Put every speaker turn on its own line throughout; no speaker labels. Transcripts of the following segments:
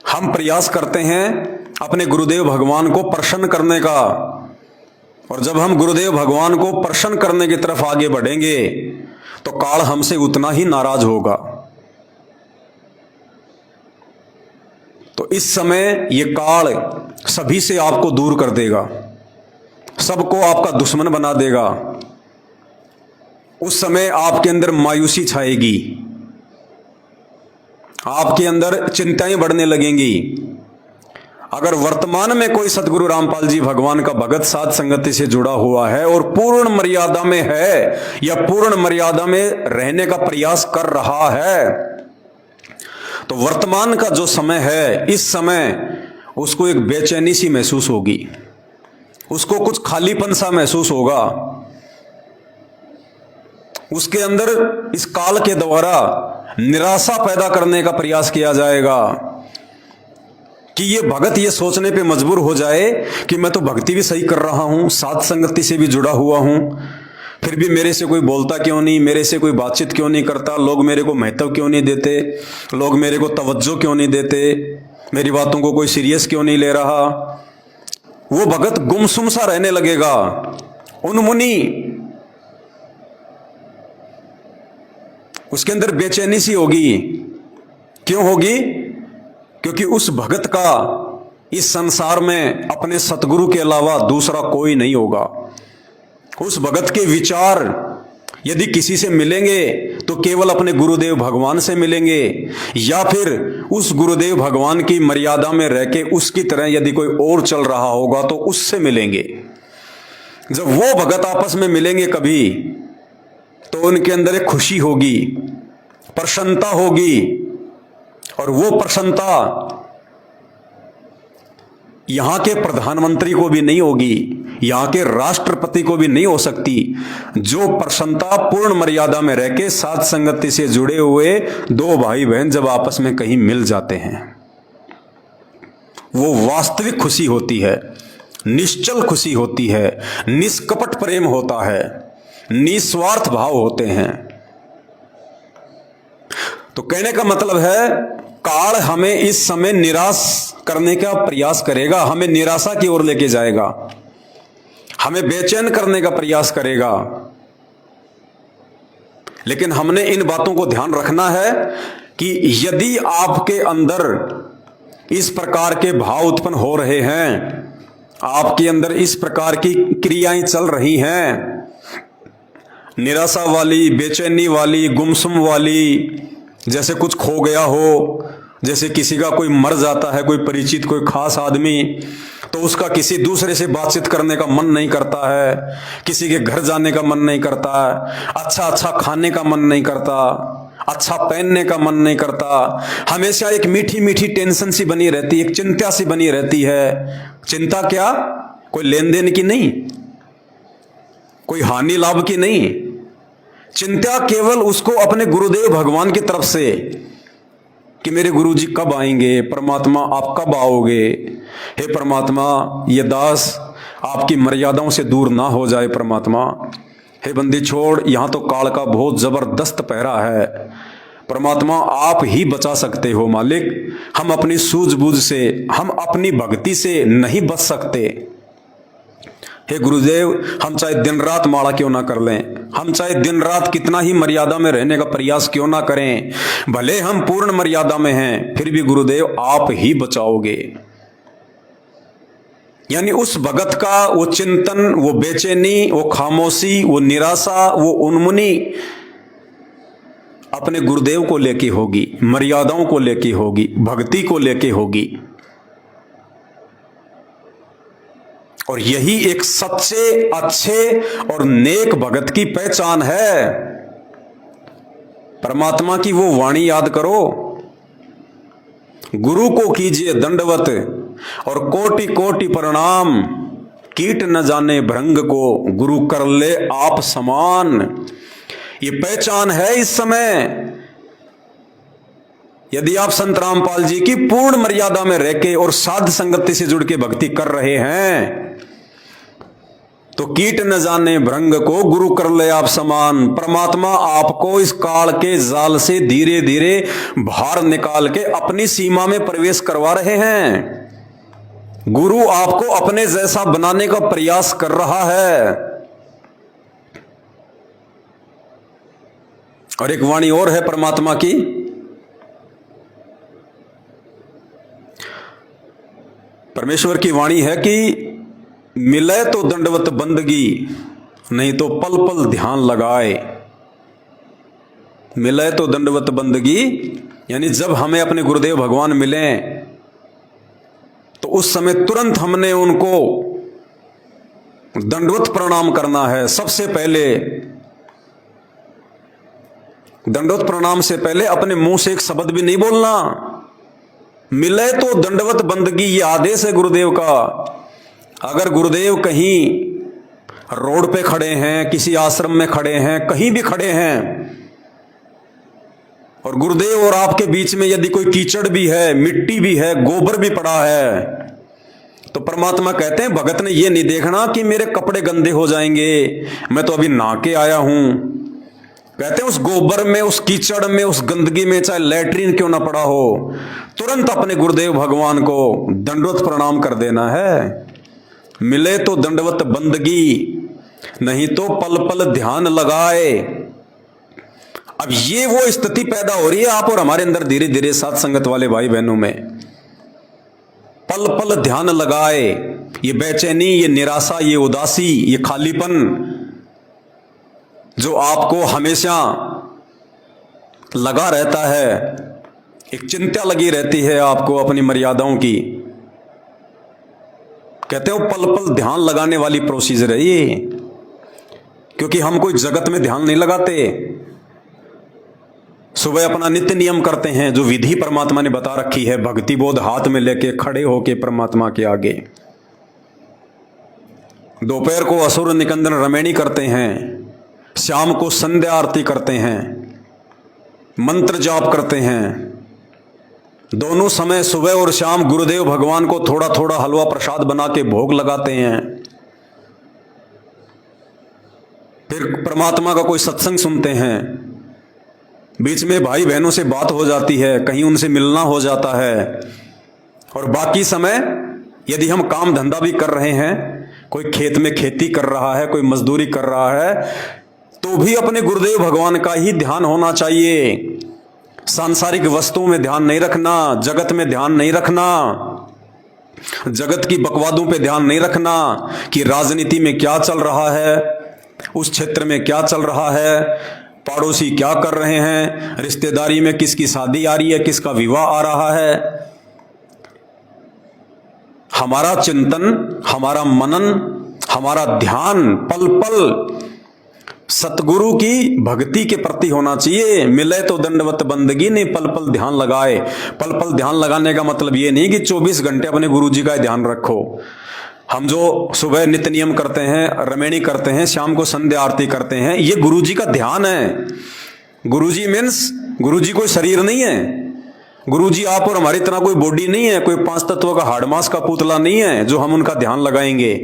हम प्रयास करते हैं अपने गुरुदेव भगवान को प्रसन्न करने का, और जब हम गुरुदेव भगवान को प्रसन्न करने की तरफ आगे बढ़ेंगे तो काल हमसे उतना ही नाराज होगा। तो इस समय ये काल सभी से आपको दूर कर देगा, सबको आपका दुश्मन बना देगा। उस समय आपके अंदर मायूसी छाएगी, आपके अंदर चिंताएं बढ़ने लगेंगी। अगर वर्तमान में कोई सतगुरु रामपाल जी भगवान का भगत साध संगति से जुड़ा हुआ है और पूर्ण मर्यादा में है या पूर्ण मर्यादा में रहने का प्रयास कर रहा है, तो वर्तमान का जो समय है, इस समय उसको एक बेचैनी सी महसूस होगी, उसको कुछ खालीपन सा महसूस होगा। उसके अंदर इस काल के द्वारा निराशा पैदा करने का प्रयास किया जाएगा कि ये भगत ये सोचने पे मजबूर हो जाए कि मैं तो भक्ति भी सही कर रहा हूं, साध संगति से भी जुड़ा हुआ हूं, फिर भी मेरे से कोई बोलता क्यों नहीं, मेरे से कोई बातचीत क्यों नहीं करता, लोग मेरे को महत्व क्यों नहीं देते, लोग मेरे को तवज्जो क्यों नहीं देते, मेरी बातों को कोई सीरियस क्यों नहीं ले रहा। वो भगत गुमसुम सा रहने लगेगा, उन्मुनी, उसके अंदर बेचैनी सी होगी। क्यों होगी? क्योंकि उस भगत का इस संसार में अपने सतगुरु के अलावा दूसरा कोई नहीं होगा। उस भगत के विचार यदि किसी से मिलेंगे तो केवल अपने गुरुदेव भगवान से मिलेंगे, या फिर उस गुरुदेव भगवान की मर्यादा में रह के उसकी तरह यदि कोई और चल रहा होगा तो उससे मिलेंगे। जब वो भगत आपस में मिलेंगे कभी, तो उनके अंदर एक खुशी होगी, प्रसन्नता होगी, और वो प्रसन्नता यहां के प्रधानमंत्री को भी नहीं होगी, यहां के राष्ट्रपति को भी नहीं हो सकती। जो प्रसन्नता पूर्ण मर्यादा में रह के साध संगति से जुड़े हुए दो भाई बहन जब आपस में कहीं मिल जाते हैं, वो वास्तविक खुशी होती है, निश्चल खुशी होती है, निष्कपट प्रेम होता है, निस्वार्थ भाव होते हैं। तो कहने का मतलब है, काल हमें इस समय निराश करने का प्रयास करेगा, हमें निराशा की ओर लेके जाएगा, हमें बेचैन करने का प्रयास करेगा। लेकिन हमने इन बातों को ध्यान रखना है कि यदि आपके अंदर इस प्रकार के भाव उत्पन्न हो रहे हैं, आपके अंदर इस प्रकार की क्रियाएं चल रही हैं, निराशा वाली, बेचैनी वाली, गुमसुम वाली, जैसे कुछ खो गया हो, जैसे किसी का कोई मर जाता है, कोई परिचित, कोई खास आदमी, तो उसका किसी दूसरे से बातचीत करने का मन नहीं करता है, किसी के घर जाने का मन नहीं करता है, अच्छा अच्छा खाने का मन नहीं करता, अच्छा पहनने का मन नहीं करता, हमेशा एक मीठी मीठी टेंशन सी बनी रहती है, एक चिंता सी बनी रहती है। चिंता क्या? कोई लेन देन की नहीं, कोई हानि लाभ की नहीं, चिंता केवल उसको अपने गुरुदेव भगवान की तरफ से कि मेरे गुरुजी कब आएंगे, परमात्मा आप कब आओगे, हे परमात्मा ये दास आपकी मर्यादाओं से दूर ना हो जाए, परमात्मा हे बंदी छोड़, यहां तो काल का बहुत जबरदस्त पहरा है, परमात्मा आप ही बचा सकते हो मालिक, हम अपनी सूझबूझ से, हम अपनी भक्ति से नहीं बच सकते। हे गुरुदेव, हम चाहे दिन रात माला क्यों ना कर लें, हम चाहे दिन रात कितना ही मर्यादा में रहने का प्रयास क्यों ना करें, भले हम पूर्ण मर्यादा में हैं, फिर भी गुरुदेव आप ही बचाओगे। यानी उस भगत का वो चिंतन, वो बेचैनी, वो खामोशी, वो निराशा, वो उन्मुनी अपने गुरुदेव को लेके होगी, मर्यादाओं को लेके होगी, भक्ति को लेके होगी। और यही एक सच्चे, अच्छे और नेक भगत की पहचान है। परमात्मा की वो वाणी याद करो, गुरु को कीजिए दंडवत और कोटि कोटि प्रणाम, कीट न जाने भृंग को गुरु कर ले आप समान। ये पहचान है इस समय। यदि आप संत रामपाल जी की पूर्ण मर्यादा में रह के और साध संगति से जुड़ के भक्ति कर रहे हैं, तो कीट न जाने भृंग को गुरु कर ले आप समान। परमात्मा आपको इस काल के जाल से धीरे धीरे बाहर निकाल के अपनी सीमा में प्रवेश करवा रहे हैं। गुरु आपको अपने जैसा बनाने का प्रयास कर रहा है। और एक वाणी और है परमात्मा की, परमेश्वर की वाणी है कि मिले तो दंडवत बंदगी, नहीं तो पल पल ध्यान लगाए। मिले तो दंडवत बंदगी, यानी जब हमें अपने गुरुदेव भगवान मिले तो उस समय तुरंत हमने उनको दंडवत प्रणाम करना है। सबसे पहले दंडवत प्रणाम से पहले अपने मुंह से एक शब्द भी नहीं बोलना। मिले तो दंडवत बंदगी, ये आदेश है गुरुदेव का। अगर गुरुदेव कहीं रोड पे खड़े हैं, किसी आश्रम में खड़े हैं, कहीं भी खड़े हैं, और गुरुदेव और आपके बीच में यदि कोई कीचड़ भी है, मिट्टी भी है, गोबर भी पड़ा है, तो परमात्मा कहते हैं भगत ने ये नहीं देखना कि मेरे कपड़े गंदे हो जाएंगे, मैं तो अभी नहा के आया हूं। कहते हैं उस गोबर में, उस कीचड़ में, उस गंदगी में चाहे लैट्रिन क्यों ना पड़ा हो, तुरंत अपने गुरुदेव भगवान को दंडवत प्रणाम कर देना है। मिले तो दंडवत बंदगी, नहीं तो पल पल ध्यान लगाए। अब ये वो स्थिति पैदा हो रही है आप और हमारे अंदर धीरे धीरे साथ संगत वाले भाई बहनों में। पल पल ध्यान लगाए। ये बेचैनी, ये निराशा, ये उदासी, ये खालीपन जो आपको हमेशा लगा रहता है, एक चिंता लगी रहती है आपको अपनी मर्यादाओं की, कहते हो पल पल ध्यान लगाने वाली प्रोसीजर है ये। क्योंकि हम कोई जगत में ध्यान नहीं लगाते। सुबह अपना नित्य नियम करते हैं जो विधि परमात्मा ने बता रखी है, भक्ति बोध हाथ में लेके खड़े होके परमात्मा के आगे। दोपहर को असुर निकंदन रमैणी करते हैं, शाम को संध्या आरती करते हैं, मंत्र जाप करते हैं। दोनों समय सुबह और शाम गुरुदेव भगवान को थोड़ा थोड़ा हलवा प्रसाद बना के भोग लगाते हैं। फिर परमात्मा का कोई सत्संग सुनते हैं, बीच में भाई बहनों से बात हो जाती है, कहीं उनसे मिलना हो जाता है। और बाकी समय यदि हम काम धंधा भी कर रहे हैं, कोई खेत में खेती कर रहा है, कोई मजदूरी कर रहा है, तो भी अपने गुरुदेव भगवान का ही ध्यान होना चाहिए। सांसारिक वस्तुओं में ध्यान नहीं रखना, जगत में ध्यान नहीं रखना, जगत की बकवादों पे ध्यान नहीं रखना कि राजनीति में क्या चल रहा है, उस क्षेत्र में क्या चल रहा है, पड़ोसी क्या कर रहे हैं, रिश्तेदारी में किसकी शादी आ रही है, किसका विवाह आ रहा है। हमारा चिंतन, हमारा मनन, हमारा ध्यान पल पल सतगुरु की भक्ति के प्रति होना चाहिए। मिले तो दंडवत बंदगी, नहीं पल पल ध्यान लगाए। पल पल ध्यान लगाने का मतलब ये नहीं कि 24 घंटे अपने गुरु जी का ध्यान रखो। हम जो सुबह नित्य नियम करते हैं, रमैणी करते हैं, शाम को संध्या आरती करते हैं, ये गुरु जी का ध्यान है। गुरु जी मीन्स गुरु जी कोई शरीर नहीं है। गुरु जी आप और हमारी तरह कोई बॉडी नहीं है, कोई 5 तत्वों का हाड़ मांस का पुतला नहीं है जो हम उनका ध्यान लगाएंगे।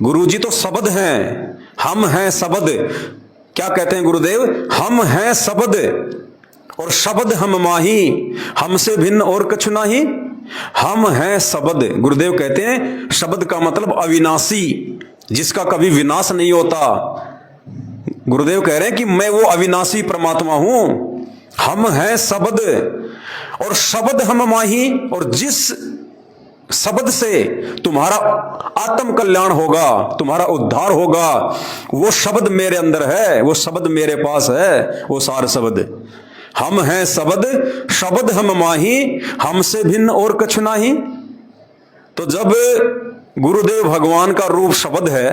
गुरु जी तो शब्द हैं, हम हैं शब्द। क्या कहते हैं गुरुदेव? हम हैं शब्द और शब्द हम माही, हमसे भिन्न और कछु नाही। हम हैं शब्द। गुरुदेव कहते हैं शब्द का मतलब अविनाशी, जिसका कभी विनाश नहीं होता। गुरुदेव कह रहे हैं कि मैं वो अविनाशी परमात्मा हूं। हम हैं शब्द और शब्द हम माही, और जिस शब्द से तुम्हारा आत्म कल्याण होगा, तुम्हारा उद्धार होगा, वो शब्द मेरे अंदर है, वो शब्द मेरे पास है, वो सार शब्द। हम हैं शब्द, शब्द हम माही, हमसे भिन्न और कछु नाही। तो जब गुरुदेव भगवान का रूप शब्द है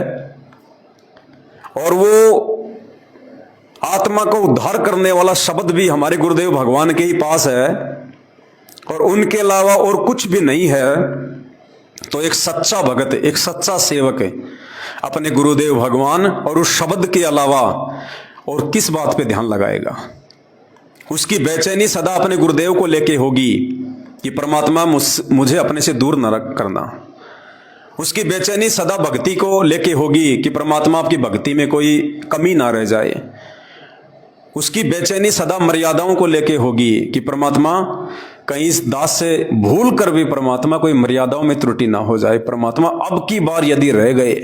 और वो आत्मा को उद्धार करने वाला शब्द भी हमारे गुरुदेव भगवान के ही पास है और उनके अलावा और कुछ भी नहीं है, तो एक सच्चा भगत, एक सच्चा सेवक अपने गुरुदेव भगवान और उस शब्द के अलावा और किस बात पे ध्यान लगाएगा? उसकी बेचैनी सदा अपने गुरुदेव को लेके होगी कि परमात्मा मुझे अपने से दूर न करना। उसकी बेचैनी सदा भक्ति को लेके होगी कि परमात्मा आपकी भक्ति में कोई कमी ना रह जाए। उसकी बेचैनी सदा मर्यादाओं को लेके होगी कि परमात्मा कहीं इस दास से भूल कर भी परमात्मा कोई मर्यादाओं में त्रुटि ना हो जाए, परमात्मा अब की बार यदि रह गए।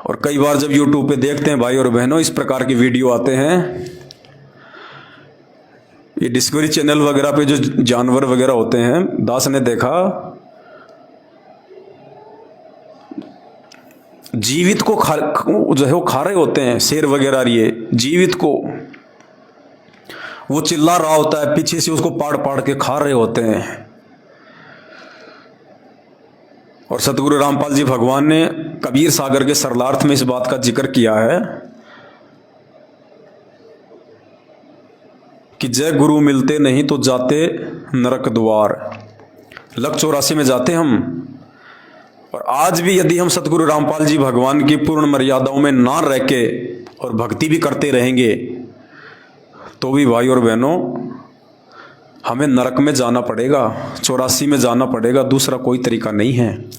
और कई बार जब YouTube पे देखते हैं भाई और बहनों, इस प्रकार के वीडियो आते हैं, ये डिस्कवरी चैनल वगैरह पे जो जानवर वगैरह होते हैं, दास ने देखा जीवित को जो है वो खा रहे होते हैं, शेर वगैरह ये जीवित को वो चिल्ला रहा होता है, पीछे से उसको पाड़ पाड़ के खा रहे होते हैं। और सतगुरु रामपाल जी भगवान ने कबीर सागर के सरलार्थ में इस बात का जिक्र किया है कि जय गुरु मिलते नहीं तो जाते नरक द्वार। लक 84 में जाते हम, और आज भी यदि हम सतगुरु रामपाल जी भगवान की पूर्ण मर्यादाओं में ना रह के और भक्ति भी करते रहेंगे तो भी भाई और बहनों हमें नरक में जाना पड़ेगा, 84 में जाना पड़ेगा, दूसरा कोई तरीका नहीं है।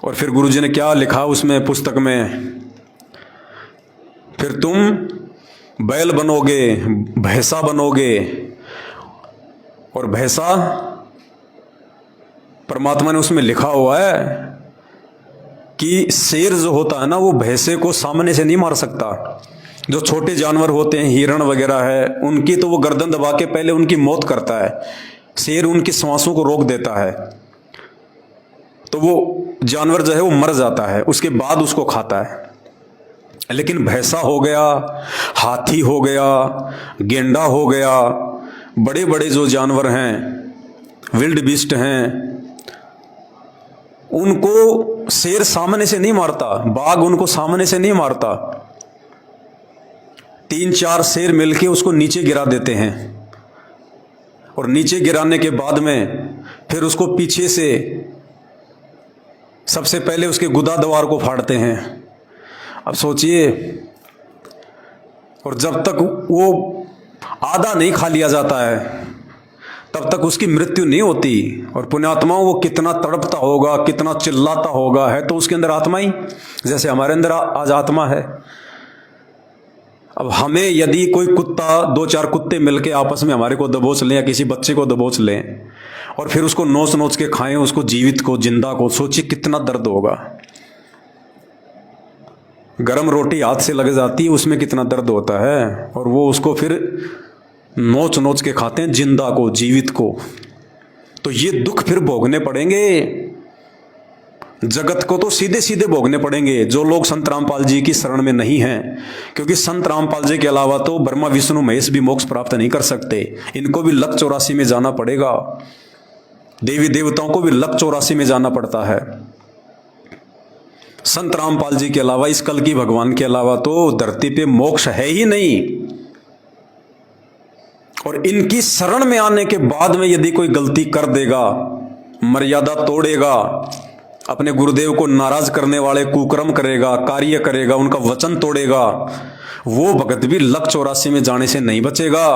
और फिर गुरुजी ने क्या लिखा उसमें पुस्तक में, फिर तुम बैल बनोगे, भैंसा बनोगे, और भैंसा परमात्मा ने उसमें लिखा हुआ है कि शेर जो होता है ना वो भैंसे को सामने से नहीं मार सकता। जो छोटे जानवर होते हैं, हिरण वगैरह है, उनकी तो वो गर्दन दबा के पहले उनकी मौत करता है, शेर उनकी सांसों को रोक देता है, तो वो जानवर जो है वो मर जाता है, उसके बाद उसको खाता है। लेकिन भैंसा हो गया, हाथी हो गया, गेंडा हो गया, बड़े बड़े जो जानवर हैं, विल्ड बीस्ट हैं, उनको शेर सामने से नहीं मारता, बाघ उनको सामने से नहीं मारता। 3-4 शेर मिलके उसको नीचे गिरा देते हैं, और नीचे गिराने के बाद में फिर उसको पीछे से सबसे पहले उसके गुदा द्वार को फाड़ते हैं। अब सोचिए, और जब तक वो आधा नहीं खा लिया जाता है तब तक उसकी मृत्यु नहीं होती। और पुण्यात्माओं वो कितना तड़पता होगा, कितना चिल्लाता होगा, है तो उसके अंदर आत्मा ही, जैसे हमारे अंदर आज आत्मा है। अब हमें यदि कोई कुत्ता, 2-4 कुत्ते मिलके आपस में हमारे को दबोच लें या किसी बच्चे को दबोच लें और फिर उसको नोच नोच के खाएं, उसको जीवित को, जिंदा को, सोचिए कितना दर्द होगा। गरम रोटी हाथ से लग जाती है, उसमें कितना दर्द होता है, और वो उसको फिर नोच नोच के खाते हैं, जिंदा को, जीवित को। तो ये दुख फिर भोगने पड़ेंगे, जगत को तो सीधे सीधे भोगने पड़ेंगे, जो लोग संत रामपाल जी की शरण में नहीं हैं। क्योंकि संत रामपाल जी के अलावा तो ब्रह्मा विष्णु महेश भी मोक्ष प्राप्त नहीं कर सकते, इनको भी लक 84 में जाना पड़ेगा। देवी देवताओं को भी लक 84 में जाना पड़ता है। संत रामपाल जी के अलावा, इस कल की भगवान के अलावा तो धरती पे मोक्ष है ही नहीं। और इनकी शरण में आने के बाद में यदि कोई गलती कर देगा, मर्यादा तोड़ेगा, अपने गुरुदेव को नाराज करने वाले कुकर्म करेगा, कार्य करेगा, उनका वचन तोड़ेगा, वो भगत भी लक 84 में जाने से नहीं बचेगा।